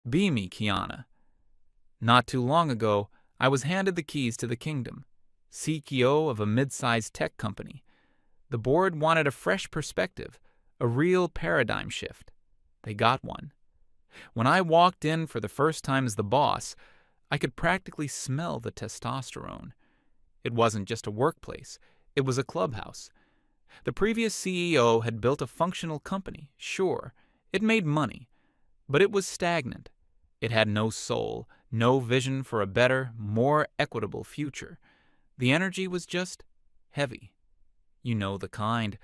Be me, Kiana. Not too long ago, I was handed the keys to the kingdom, CEO of a mid-sized tech company. The board wanted a fresh perspective, a real paradigm shift. They got one. When I walked in for the first time as the boss, I could practically smell the testosterone. It wasn't just a workplace, it was a clubhouse. The previous CEO had built a functional company, sure. It made money, but it was stagnant. It had no soul, no vision for a better, more equitable future. The energy was just heavy. You know the kind.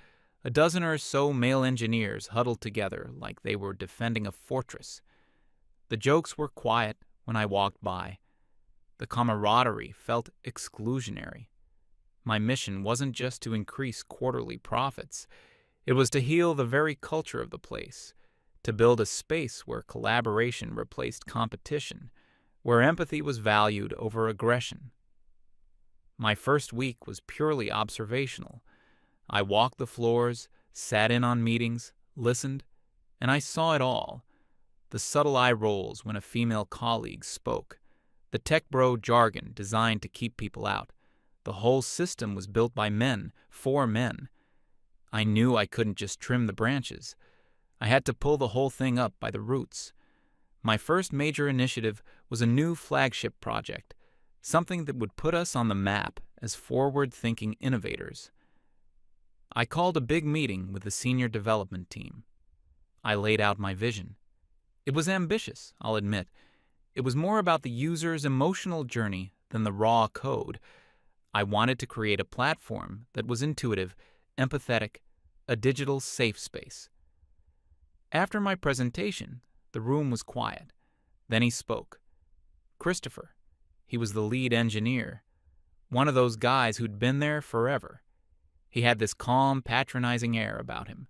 A dozen or so male engineers huddled together like they were defending a fortress. The jokes were quiet when I walked by. The camaraderie felt exclusionary. My mission wasn't just to increase quarterly profits. It was to heal the very culture of the place, to build a space where collaboration replaced competition, where empathy was valued over aggression. My first week was purely observational. I walked the floors, sat in on meetings, listened, and I saw it all. The subtle eye rolls when a female colleague spoke, the tech bro jargon designed to keep people out. The whole system was built by men, for men. I knew I couldn't just trim the branches. I had to pull the whole thing up by the roots. My first major initiative was a new flagship project, something that would put us on the map as forward-thinking innovators. I called a big meeting with the senior development team. I laid out my vision. It was ambitious, I'll admit. It was more about the user's emotional journey than the raw code. I wanted to create a platform that was intuitive, empathetic, a digital safe space. After my presentation, the room was quiet. Then he spoke. Christopher. He was the lead engineer. One of those guys who'd been there forever. He had this calm, patronizing air about him.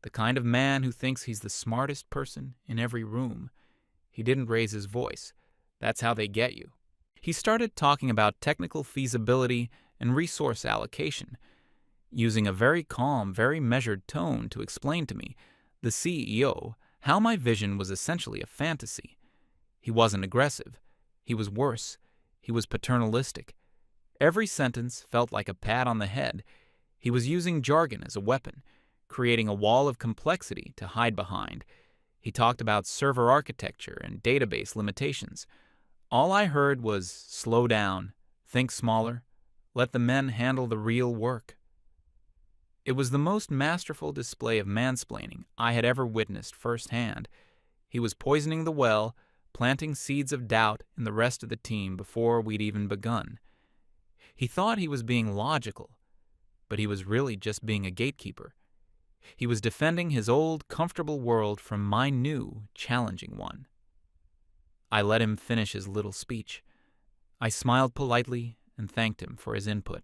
The kind of man who thinks he's the smartest person in every room. He didn't raise his voice. That's how they get you. He started talking about technical feasibility and resource allocation, using a very calm, very measured tone to explain to me, the CEO, how my vision was essentially a fantasy. He wasn't aggressive. He was worse. He was paternalistic. Every sentence felt like a pat on the head. He was using jargon as a weapon, creating a wall of complexity to hide behind. He talked about server architecture and database limitations. All I heard was, slow down, think smaller, let the men handle the real work. It was the most masterful display of mansplaining I had ever witnessed firsthand. He was poisoning the well, planting seeds of doubt in the rest of the team before we'd even begun. He thought he was being logical, but he was really just being a gatekeeper. He was defending his old, comfortable world from my new, challenging one. I let him finish his little speech. I smiled politely and thanked him for his input.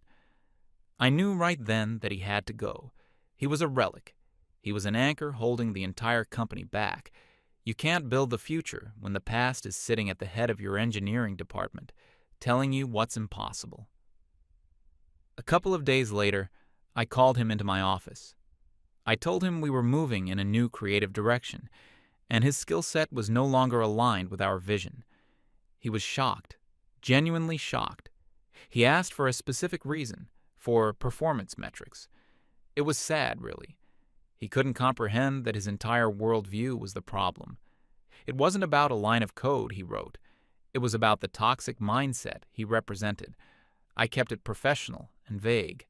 I knew right then that he had to go. He was a relic. He was an anchor holding the entire company back. You can't build the future when the past is sitting at the head of your engineering department, telling you what's impossible. A couple of days later, I called him into my office. I told him we were moving in a new creative direction, and his skill set was no longer aligned with our vision. He was shocked, genuinely shocked. He asked for a specific reason, for performance metrics. It was sad, really. He couldn't comprehend that his entire worldview was the problem. It wasn't about a line of code he wrote. It was about the toxic mindset he represented. I kept it professional and vague.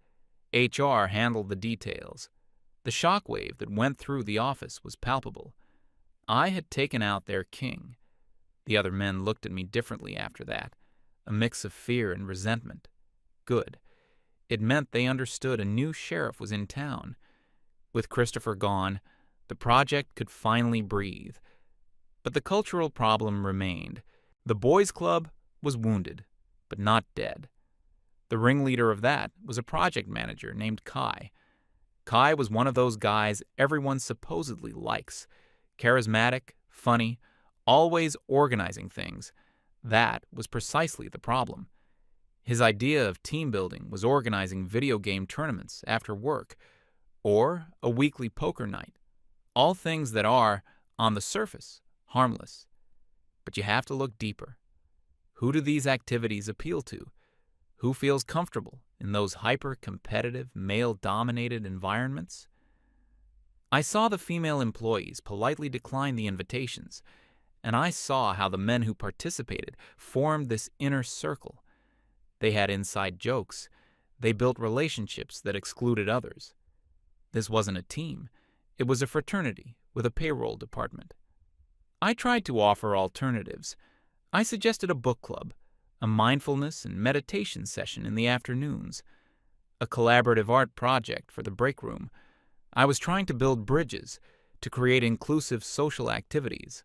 HR handled the details. The shockwave that went through the office was palpable. I had taken out their king. The other men looked at me differently after that, a mix of fear and resentment. Good. It meant they understood a new sheriff was in town. With Christopher gone, the project could finally breathe. But the cultural problem remained. The boys' club was wounded, but not dead. The ringleader of that was a project manager named Kai. Kai was one of those guys everyone supposedly likes. Charismatic, funny, always organizing things. That was precisely the problem. His idea of team building was organizing video game tournaments after work, or a weekly poker night. All things that are, on the surface, harmless. But you have to look deeper. Who do these activities appeal to? Who feels comfortable in those hyper-competitive, male-dominated environments? I saw the female employees politely decline the invitations, and I saw how the men who participated formed this inner circle. They had inside jokes. They built relationships that excluded others. This wasn't a team. It was a fraternity with a payroll department. I tried to offer alternatives. I suggested a book club, a mindfulness and meditation session in the afternoons, a collaborative art project for the break room. I was trying to build bridges, to create inclusive social activities.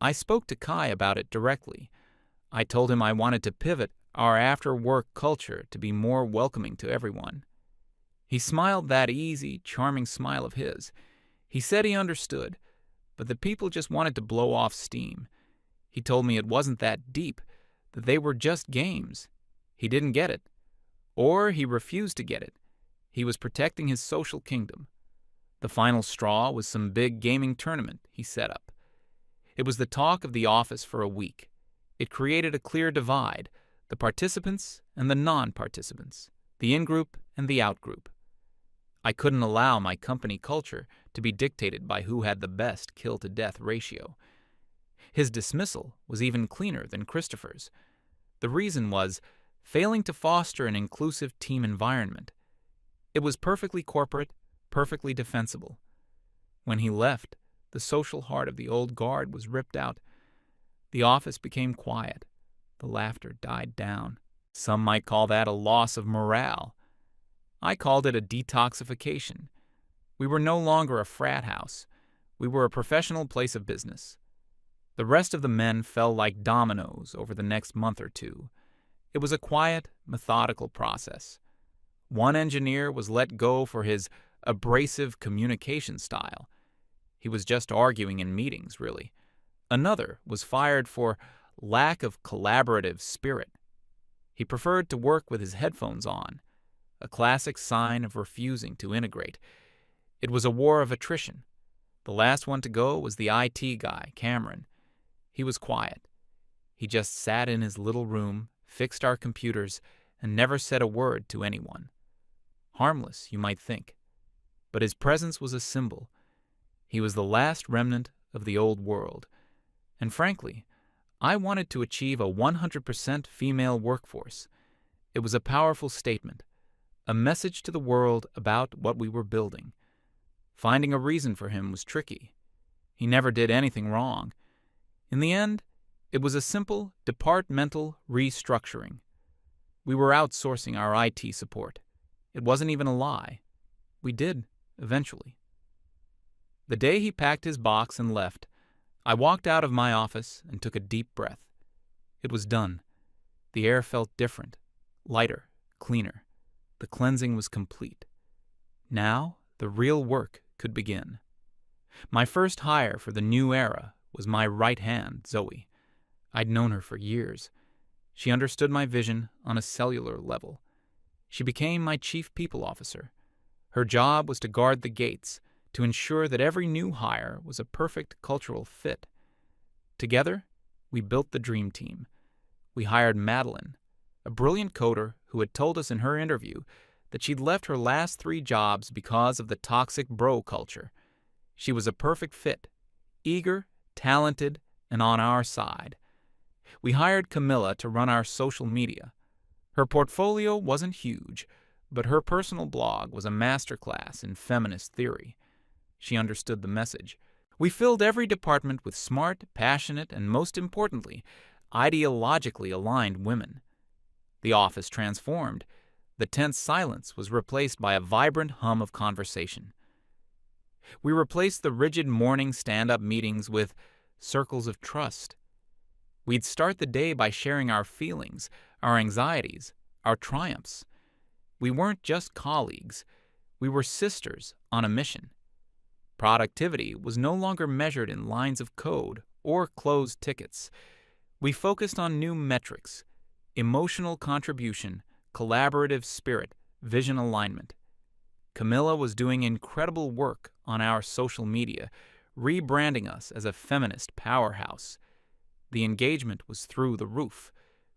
I spoke to Kai about it directly. I told him I wanted to pivot our after-work culture to be more welcoming to everyone. He smiled that easy, charming smile of his. He said he understood, but the people just wanted to blow off steam. He told me it wasn't that deep, that they were just games. He didn't get it. Or he refused to get it. He was protecting his social kingdom. The final straw was some big gaming tournament he set up. It was the talk of the office for a week. It created a clear divide, the participants and the non-participants, the in-group and the out-group. I couldn't allow my company culture to be dictated by who had the best kill-to-death ratio. His dismissal was even cleaner than Christopher's. The reason was failing to foster an inclusive team environment. It was perfectly corporate, perfectly defensible. When he left, the social heart of the old guard was ripped out. The office became quiet. The laughter died down. Some might call that a loss of morale. I called it a detoxification. We were no longer a frat house. We were a professional place of business. The rest of the men fell like dominoes over the next month or two. It was a quiet, methodical process. One engineer was let go for his abrasive communication style. He was just arguing in meetings, really. Another was fired for lack of collaborative spirit. He preferred to work with his headphones on, a classic sign of refusing to integrate. It was a war of attrition. The last one to go was the IT guy, Cameron. He was quiet. He just sat in his little room, fixed our computers, and never said a word to anyone. Harmless, you might think. But his presence was a symbol. He was the last remnant of the old world. And frankly, I wanted to achieve a 100% female workforce. It was a powerful statement, a message to the world about what we were building. Finding a reason for him was tricky. He never did anything wrong. In the end, it was a simple departmental restructuring. We were outsourcing our IT support. It wasn't even a lie. We did, eventually. The day he packed his box and left, I walked out of my office and took a deep breath. It was done. The air felt different, lighter, cleaner. The cleansing was complete. Now, the real work could begin. My first hire for the new era was my right hand, Zoe. I'd known her for years. She understood my vision on a cellular level. She became my chief people officer. Her job was to guard the gates, to ensure that every new hire was a perfect cultural fit. Together, we built the dream team. We hired Madeline, a brilliant coder who had told us in her interview that she'd left her last 3 jobs because of the toxic bro culture. She was a perfect fit, eager, talented, and on our side. We hired Camilla to run our social media. Her portfolio wasn't huge, but her personal blog was a masterclass in feminist theory. She understood the message. We filled every department with smart, passionate, and most importantly, ideologically aligned women. The office transformed. The tense silence was replaced by a vibrant hum of conversation. We replaced the rigid morning stand-up meetings with circles of trust. We'd start the day by sharing our feelings, our anxieties, our triumphs. We weren't just colleagues. We were sisters on a mission. Productivity was no longer measured in lines of code or closed tickets. We focused on new metrics: emotional contribution, collaborative spirit, vision alignment. Camilla was doing incredible work on our social media, rebranding us as a feminist powerhouse. The engagement was through the roof.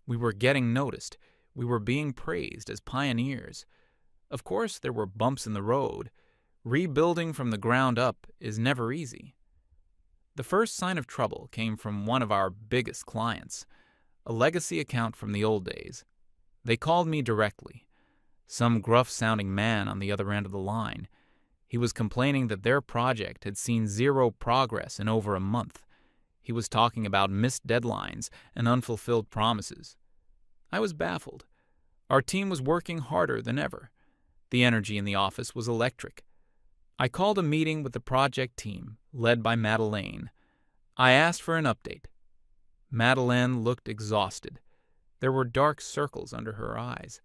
We were getting noticed. We were being praised as pioneers. Of course, there were bumps in the road. Rebuilding from the ground up is never easy. The first sign of trouble came from one of our biggest clients, a legacy account from the old days. They called me directly. Some gruff-sounding man on the other end of the line. He was complaining that their project had seen zero progress in over a month. He was talking about missed deadlines and unfulfilled promises. I was baffled. Our team was working harder than ever. The energy in the office was electric. I called a meeting with the project team, led by Madeleine. I asked for an update. Madeleine looked exhausted. There were dark circles under her eyes.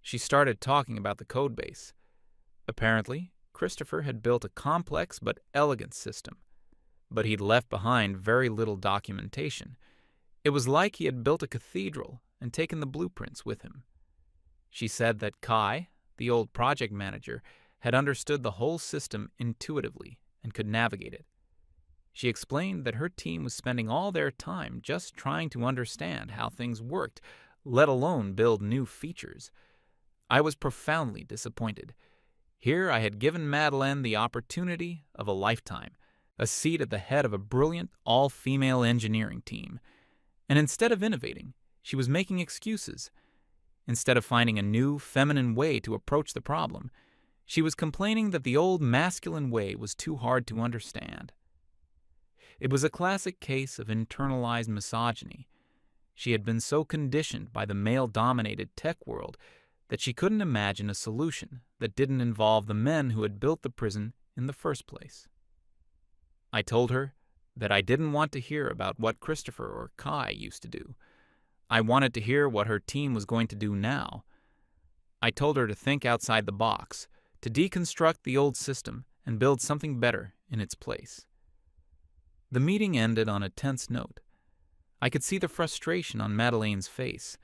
She started talking about the codebase. Apparently, Christopher had built a complex but elegant system, but he'd left behind very little documentation. It was like he had built a cathedral and taken the blueprints with him. She said that Kai, the old project manager, had understood the whole system intuitively and could navigate it. She explained that her team was spending all their time just trying to understand how things worked, let alone build new features. I was profoundly disappointed. Here I had given Madeleine the opportunity of a lifetime, a seat at the head of a brilliant, all-female engineering team. And instead of innovating, she was making excuses. Instead of finding a new, feminine way to approach the problem, she was complaining that the old masculine way was too hard to understand. It was a classic case of internalized misogyny. She had been so conditioned by the male-dominated tech world that she couldn't imagine a solution that didn't involve the men who had built the prison in the first place. I told her that I didn't want to hear about what Christopher or Kai used to do. I wanted to hear what her team was going to do now. I told her to think outside the box, to deconstruct the old system and build something better in its place. The meeting ended on a tense note. I could see the frustration on Madeleine's face.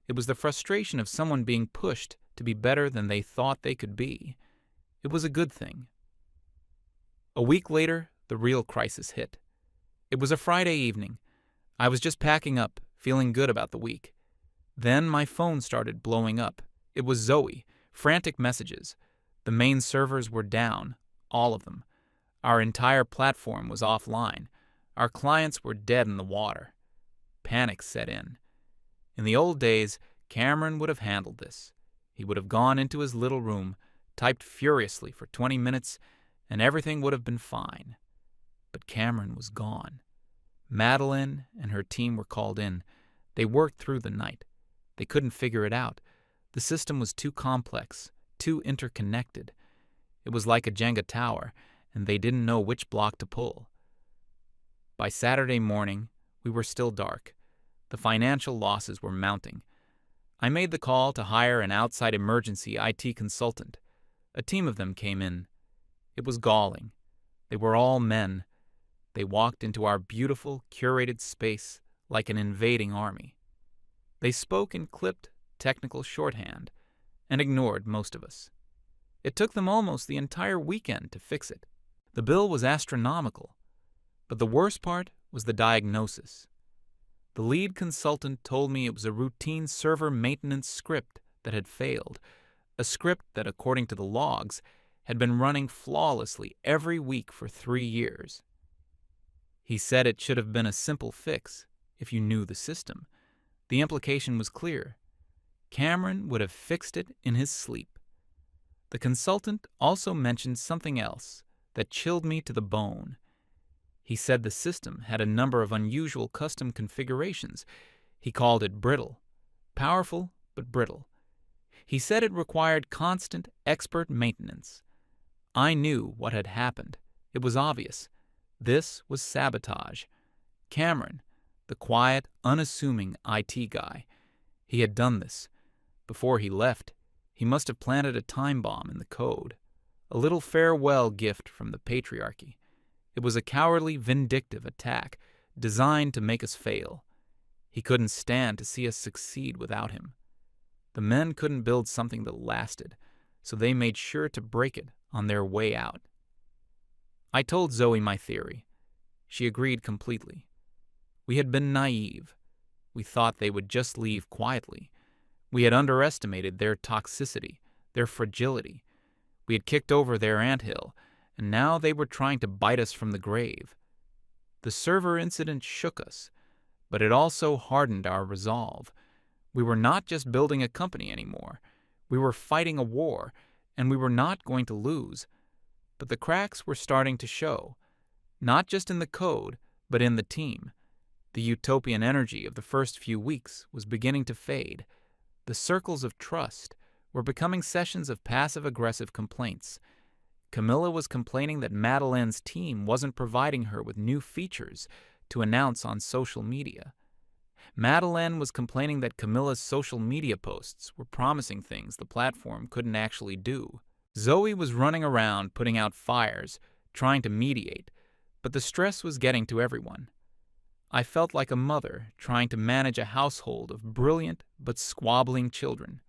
It was the frustration of someone being pushed to be better than they thought they could be. It was a good thing. A week later, the real crisis hit. It was a Friday evening. I was just packing up, feeling good about the week. Then my phone started blowing up. It was Zoe, frantic messages. The main servers were down, all of them. Our entire platform was offline. Our clients were dead in the water. Panic set in. In the old days, Cameron would have handled this. He would have gone into his little room, typed furiously for 20 minutes, and everything would have been fine. But Cameron was gone. Madeleine and her team were called in. They worked through the night. They couldn't figure it out. The system was too complex, too interconnected. It was like a Jenga tower, and they didn't know which block to pull. By Saturday morning, we were still dark. The financial losses were mounting. I made the call to hire an outside emergency IT consultant. A team of them came in. It was galling. They were all men. They walked into our beautiful, curated space like an invading army. They spoke in clipped, technical shorthand and ignored most of us. It took them almost the entire weekend to fix it. The bill was astronomical, but the worst part was the diagnosis. The lead consultant told me it was a routine server maintenance script that had failed, a script that, according to the logs, had been running flawlessly every week for 3 years. He said it should have been a simple fix if you knew the system. The implication was clear. Cameron would have fixed it in his sleep. The consultant also mentioned something else that chilled me to the bone. He said the system had a number of unusual custom configurations. He called it brittle. Powerful, but brittle. He said it required constant, expert maintenance. I knew what had happened. It was obvious. This was sabotage. Cameron, the quiet, unassuming IT guy, he had done this. Before he left, he must have planted a time bomb in the code, a little farewell gift from the patriarchy. It was a cowardly, vindictive attack designed to make us fail. He couldn't stand to see us succeed without him. The men couldn't build something that lasted, so they made sure to break it on their way out. I told Zoe my theory. She agreed completely. We had been naive. We thought they would just leave quietly. We had underestimated their toxicity, their fragility. We had kicked over their anthill, and now they were trying to bite us from the grave. The server incident shook us, but it also hardened our resolve. We were not just building a company anymore. We were fighting a war, and we were not going to lose. But the cracks were starting to show, not just in the code, but in the team. The utopian energy of the first few weeks was beginning to fade. The circles of trust were becoming sessions of passive-aggressive complaints. Camilla was complaining that Madeleine's team wasn't providing her with new features to announce on social media. Madeleine was complaining that Camilla's social media posts were promising things the platform couldn't actually do. Zoe was running around putting out fires, trying to mediate, but the stress was getting to everyone. I felt like a mother trying to manage a household of brilliant but squabbling children.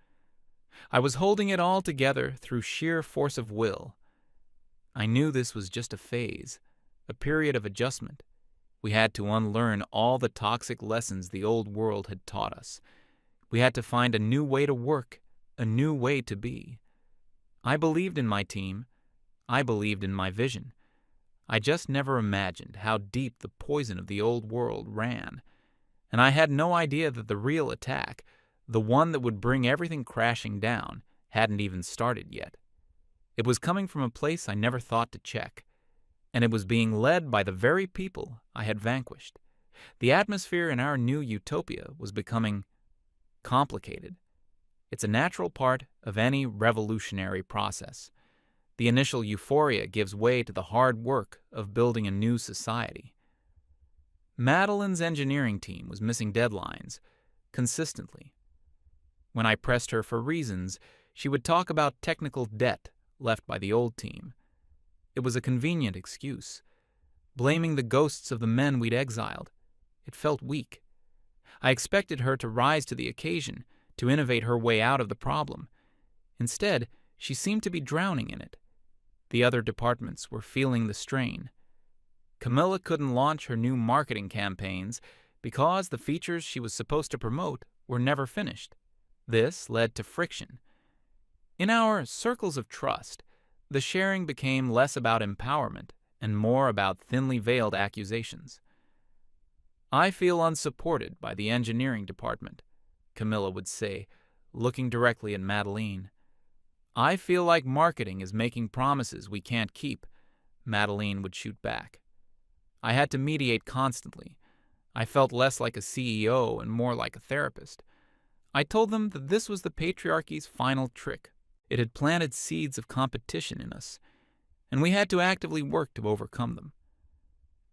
I was holding it all together through sheer force of will. I knew this was just a phase, a period of adjustment. We had to unlearn all the toxic lessons the old world had taught us. We had to find a new way to work, a new way to be. I believed in my team. I believed in my vision. I just never imagined how deep the poison of the old world ran. And I had no idea that the real attack, the one that would bring everything crashing down, hadn't even started yet. It was coming from a place I never thought to check, and it was being led by the very people I had vanquished. The atmosphere in our new utopia was becoming complicated. It's a natural part of any revolutionary process. The initial euphoria gives way to the hard work of building a new society. Madeleine's engineering team was missing deadlines consistently. When I pressed her for reasons, she would talk about technical debt left by the old team. It was a convenient excuse. Blaming the ghosts of the men we'd exiled. It felt weak. I expected her to rise to the occasion, to innovate her way out of the problem. Instead, she seemed to be drowning in it. The other departments were feeling the strain. Camilla couldn't launch her new marketing campaigns because the features she was supposed to promote were never finished. This led to friction. In our circles of trust, the sharing became less about empowerment and more about thinly veiled accusations. I feel unsupported by the engineering department, Camilla would say, looking directly at Madeleine. I feel like marketing is making promises we can't keep, Madeleine would shoot back. I had to mediate constantly. I felt less like a CEO and more like a therapist. I told them that this was the patriarchy's final trick. It had planted seeds of competition in us, and we had to actively work to overcome them.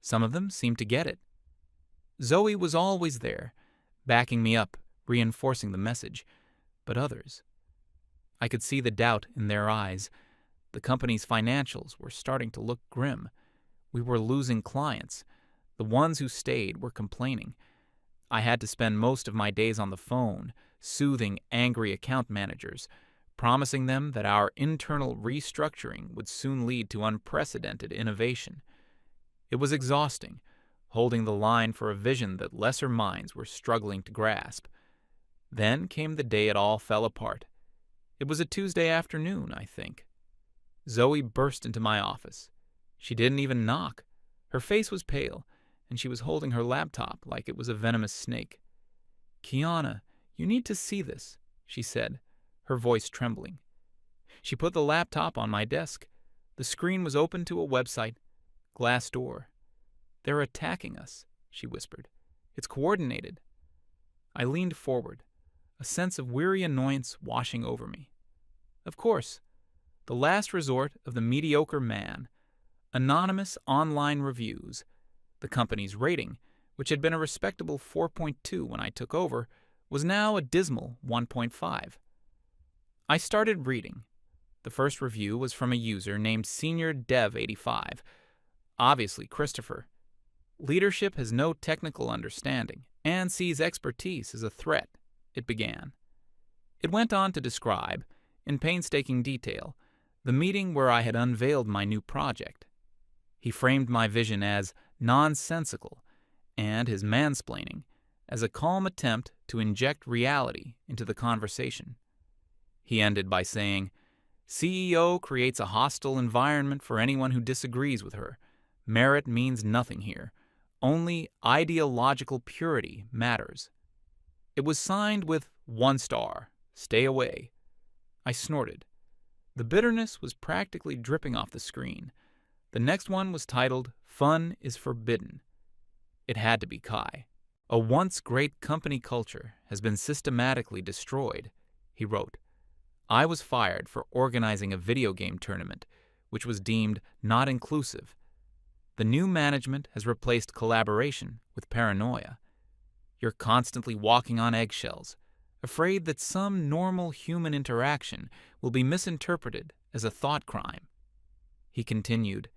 Some of them seemed to get it. Zoe was always there, backing me up, reinforcing the message, but others. I could see the doubt in their eyes. The company's financials were starting to look grim. We were losing clients. The ones who stayed were complaining. I had to spend most of my days on the phone, soothing angry account managers, promising them that our internal restructuring would soon lead to unprecedented innovation. It was exhausting, holding the line for a vision that lesser minds were struggling to grasp. Then came the day it all fell apart. It was a Tuesday afternoon, I think. Zoe burst into my office. She didn't even knock. Her face was pale, and she was holding her laptop like it was a venomous snake. "Kiana, you need to see this," she said, her voice trembling. She put the laptop on my desk. The screen was open to a website, Glassdoor. "They're attacking us," she whispered. "It's coordinated." I leaned forward, a sense of weary annoyance washing over me. Of course, the last resort of the mediocre man. Anonymous online reviews. The company's rating, which had been a respectable 4.2 when I took over, was now a dismal 1.5. I started reading. The first review was from a user named SeniorDev85, obviously Christopher. "Leadership has no technical understanding and sees expertise as a threat," it began. It went on to describe, in painstaking detail, the meeting where I had unveiled my new project. He framed my vision as nonsensical and his mansplaining as a calm attempt to inject reality into the conversation. He ended by saying, "CEO creates a hostile environment for anyone who disagrees with her. Merit means nothing here. Only ideological purity matters." It was signed with 1 star. Stay away. I snorted. The bitterness was practically dripping off the screen. The next one was titled, "Fun is Forbidden." It had to be Kai. "A once great company culture has been systematically destroyed," he wrote. "I was fired for organizing a video game tournament, which was deemed not inclusive. The new management has replaced collaboration with paranoia. You're constantly walking on eggshells, afraid that some normal human interaction will be misinterpreted as a thought crime." He continued,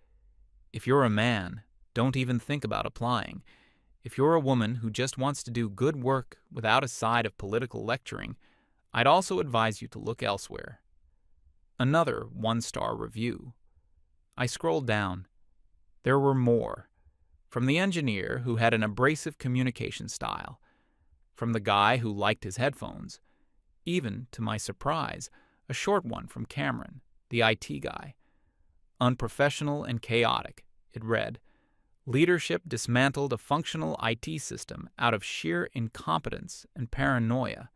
"If you're a man, don't even think about applying. If you're a woman who just wants to do good work without a side of political lecturing, I'd also advise you to look elsewhere." Another 1-star review. I scrolled down. There were more. From the engineer who had an abrasive communication style. From the guy who liked his headphones. Even, to my surprise, a short one from Cameron, the IT guy. "Unprofessional and chaotic," it read. "Leadership dismantled a functional IT system out of sheer incompetence and paranoia.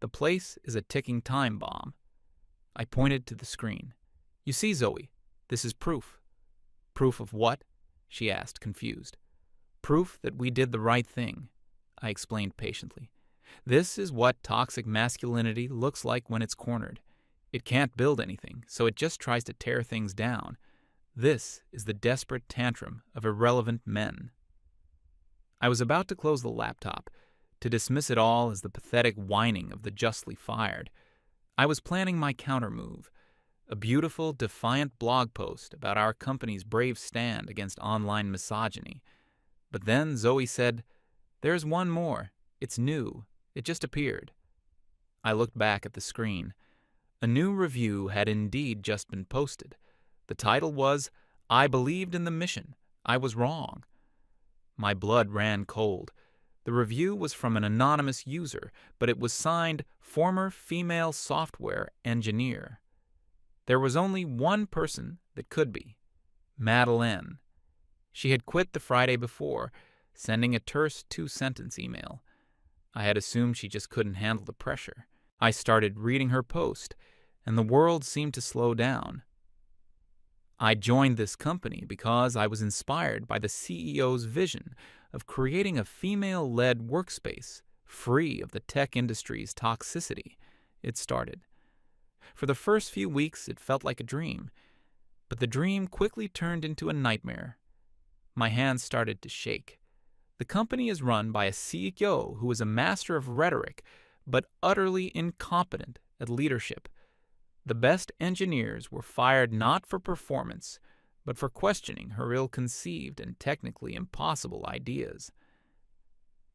The place is a ticking time bomb." I pointed to the screen. "You see, Zoe, this is proof." "Proof of what?" she asked, confused. "Proof that we did the right thing," I explained patiently. "This is what toxic masculinity looks like when it's cornered. It can't build anything, so it just tries to tear things down. This is the desperate tantrum of irrelevant men." I was about to close the laptop, to dismiss it all as the pathetic whining of the justly fired. I was planning my countermove, a beautiful, defiant blog post about our company's brave stand against online misogyny. But then Zoe said, "There's one more. It's new. It just appeared." I looked back at the screen. A new review had indeed just been posted. The title was, "I believed in the mission. I was wrong." My blood ran cold. The review was from an anonymous user, but it was signed "Former Female Software Engineer." There was only one person that could be. Madeleine. She had quit the Friday before, sending a terse 2-sentence email. I had assumed she just couldn't handle the pressure. I started reading her post, and the world seemed to slow down. "I joined this company because I was inspired by the CEO's vision of creating a female-led workspace free of the tech industry's toxicity," it started. For the first few weeks, it felt like a dream, but the dream quickly turned into a nightmare. My hands started to shake. The company is run by a CEO who is a master of rhetoric, but utterly incompetent at leadership. The best engineers were fired not for performance, but for questioning her ill-conceived and technically impossible ideas.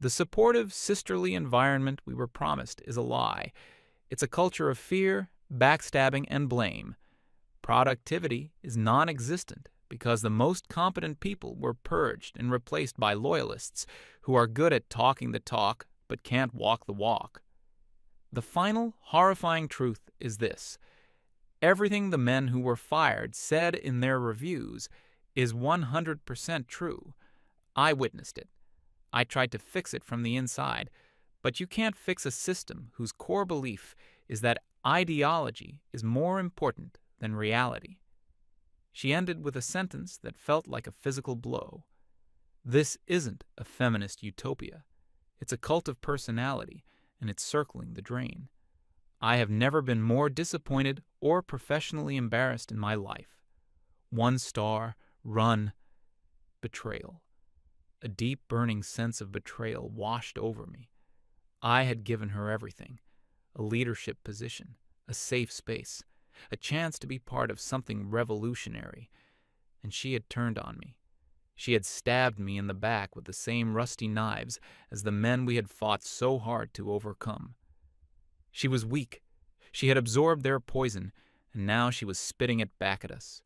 The supportive, sisterly environment we were promised is a lie. It's a culture of fear, backstabbing, and blame. Productivity is non-existent because the most competent people were purged and replaced by loyalists who are good at talking the talk but can't walk the walk. The final, horrifying truth is this. Everything the men who were fired said in their reviews is 100% true. I witnessed it. I tried to fix it from the inside, but you can't fix a system whose core belief is that ideology is more important than reality. She ended with a sentence that felt like a physical blow. This isn't a feminist utopia. It's a cult of personality, and it's circling the drain. I have never been more disappointed or professionally embarrassed in my life. 1 star, run, betrayal. A deep burning sense of betrayal washed over me. I had given her everything, a leadership position, a safe space, a chance to be part of something revolutionary, and she had turned on me. She had stabbed me in the back with the same rusty knives as the men we had fought so hard to overcome. She was weak. She had absorbed their poison, and now she was spitting it back at us.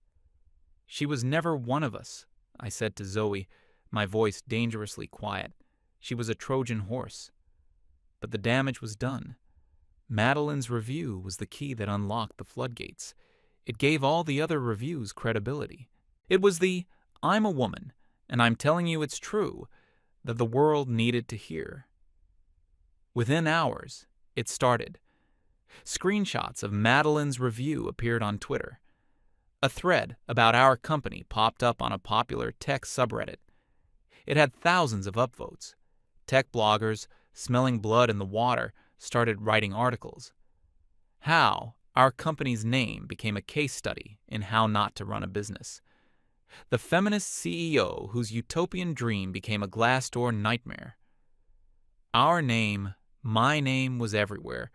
"She was never one of us," I said to Zoe, my voice dangerously quiet. She was a Trojan horse. But the damage was done. Madeline's review was the key that unlocked the floodgates. It gave all the other reviews credibility. It was the "I'm a woman, and I'm telling you it's true" that the world needed to hear. Within hours, it started. Screenshots of Madeline's review appeared on Twitter. A thread about our company popped up on a popular tech subreddit. It had thousands of upvotes. Tech bloggers, smelling blood in the water, started writing articles. How our company's name became a case study in how not to run a business. The feminist CEO whose utopian dream became a Glassdoor nightmare. Our name, my name, was everywhere.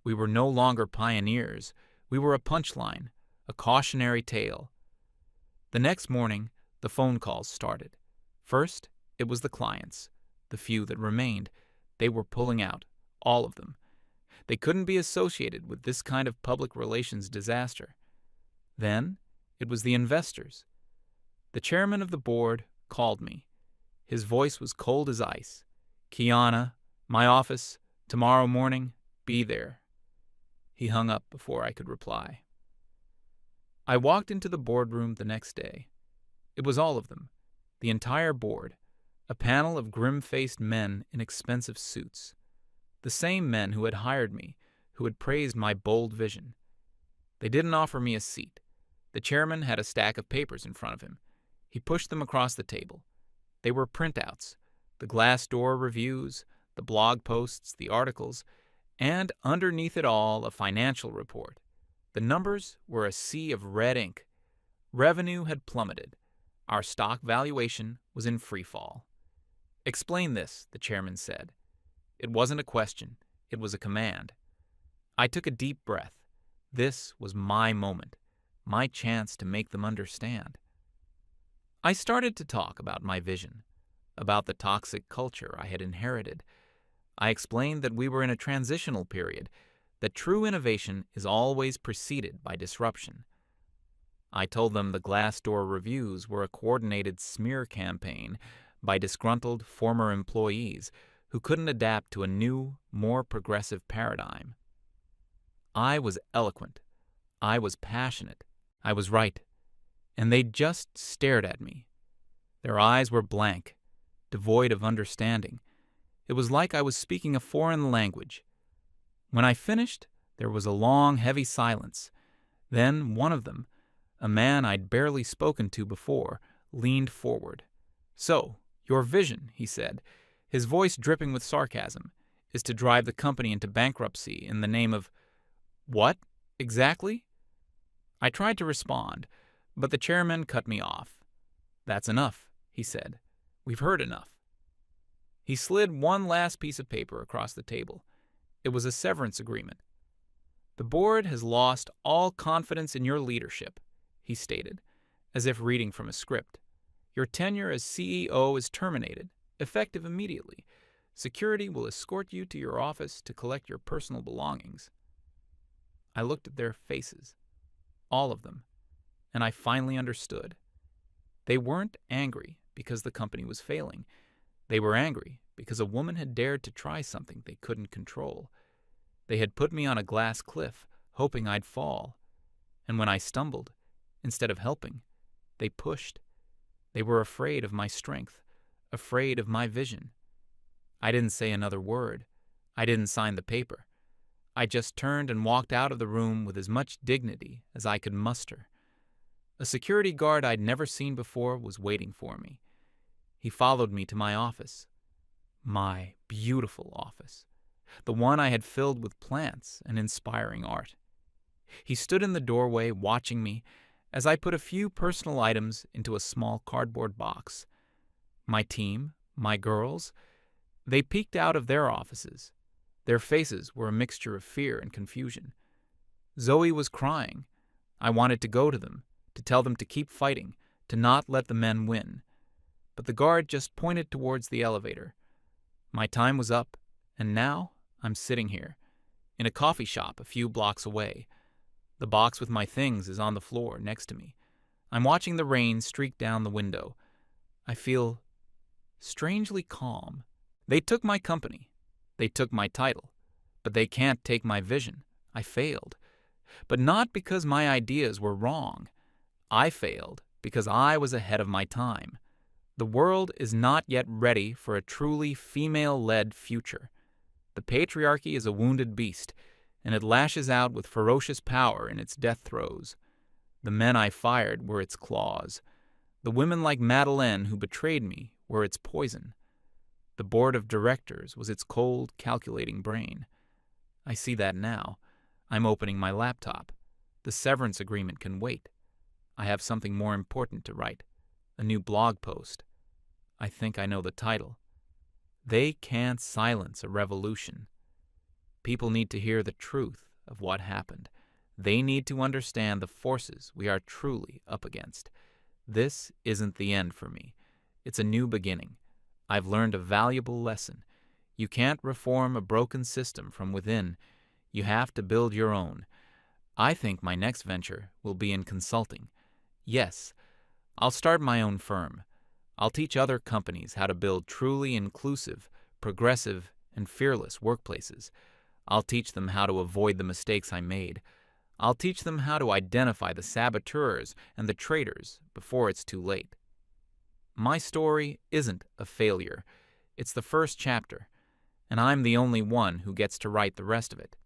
We were no longer pioneers. We were a punchline, a cautionary tale. The next morning, the phone calls started. First, it was the clients, the few that remained. They were pulling out, all of them. They couldn't be associated with this kind of public relations disaster. Then, it was the investors. The chairman of the board called me. His voice was cold as ice. "Kiana, my office, tomorrow morning, be there." He hung up before I could reply. I walked into the boardroom the next day. It was all of them, the entire board, a panel of grim-faced men in expensive suits. The same men who had hired me, who had praised my bold vision. They didn't offer me a seat. The chairman had a stack of papers in front of him. He pushed them across the table. They were printouts, the Glassdoor reviews, the blog posts, the articles, and underneath it all a financial report. The numbers were a sea of red ink. Revenue had plummeted. Our stock valuation was in free fall. "Explain this," the chairman said. It wasn't a question. It was a command. I took a deep breath. This was my moment, my chance to make them understand. I started to talk about my vision, about the toxic culture I had inherited. I explained that we were in a transitional period, that true innovation is always preceded by disruption. I told them the Glassdoor reviews were a coordinated smear campaign by disgruntled former employees who couldn't adapt to a new, more progressive paradigm. I was eloquent. I was passionate. I was right. And they just stared at me. Their eyes were blank, devoid of understanding. It was like I was speaking a foreign language. When I finished, there was a long, heavy silence. Then one of them, a man I'd barely spoken to before, leaned forward. "So, your vision," he said, his voice dripping with sarcasm, "is to drive the company into bankruptcy in the name of—" "What, exactly?" I tried to respond, but the chairman cut me off. "That's enough," he said. "We've heard enough." He slid one last piece of paper across the table. It was a severance agreement. "The board has lost all confidence in your leadership," he stated, as if reading from a script. "Your tenure as CEO is terminated, effective immediately. Security will escort you to your office to collect your personal belongings." I looked at their faces, all of them, and I finally understood. They weren't angry because the company was failing. They were angry because a woman had dared to try something they couldn't control. They had put me on a glass cliff, hoping I'd fall. And when I stumbled, instead of helping, they pushed. They were afraid of my strength, afraid of my vision. I didn't say another word. I didn't sign the paper. I just turned and walked out of the room with as much dignity as I could muster. A security guard I'd never seen before was waiting for me. He followed me to my office. My beautiful office. The one I had filled with plants and inspiring art. He stood in the doorway watching me as I put a few personal items into a small cardboard box. My team, my girls, they peeked out of their offices. Their faces were a mixture of fear and confusion. Zoe was crying. I wanted to go to them, to tell them to keep fighting, to not let the men win. But the guard just pointed towards the elevator. My time was up, and now I'm sitting here, in a coffee shop a few blocks away. The box with my things is on the floor next to me. I'm watching the rain streak down the window. I feel strangely calm. They took my company. They took my title. But they can't take my vision. I failed. But not because my ideas were wrong. I failed because I was ahead of my time. The world is not yet ready for a truly female-led future. The patriarchy is a wounded beast, and it lashes out with ferocious power in its death throes. The men I fired were its claws. The women like Madeleine who betrayed me were its poison. The board of directors was its cold, calculating brain. I see that now. I'm opening my laptop. The severance agreement can wait. I have something more important to write. A new blog post. I think I know the title. They can't silence a revolution. People need to hear the truth of what happened. They need to understand the forces we are truly up against. This isn't the end for me. It's a new beginning. I've learned a valuable lesson. You can't reform a broken system from within. You have to build your own. I think my next venture will be in consulting. Yes, I'll start my own firm. I'll teach other companies how to build truly inclusive, progressive, and fearless workplaces. I'll teach them how to avoid the mistakes I made. I'll teach them how to identify the saboteurs and the traitors before it's too late. My story isn't a failure. It's the first chapter, and I'm the only one who gets to write the rest of it.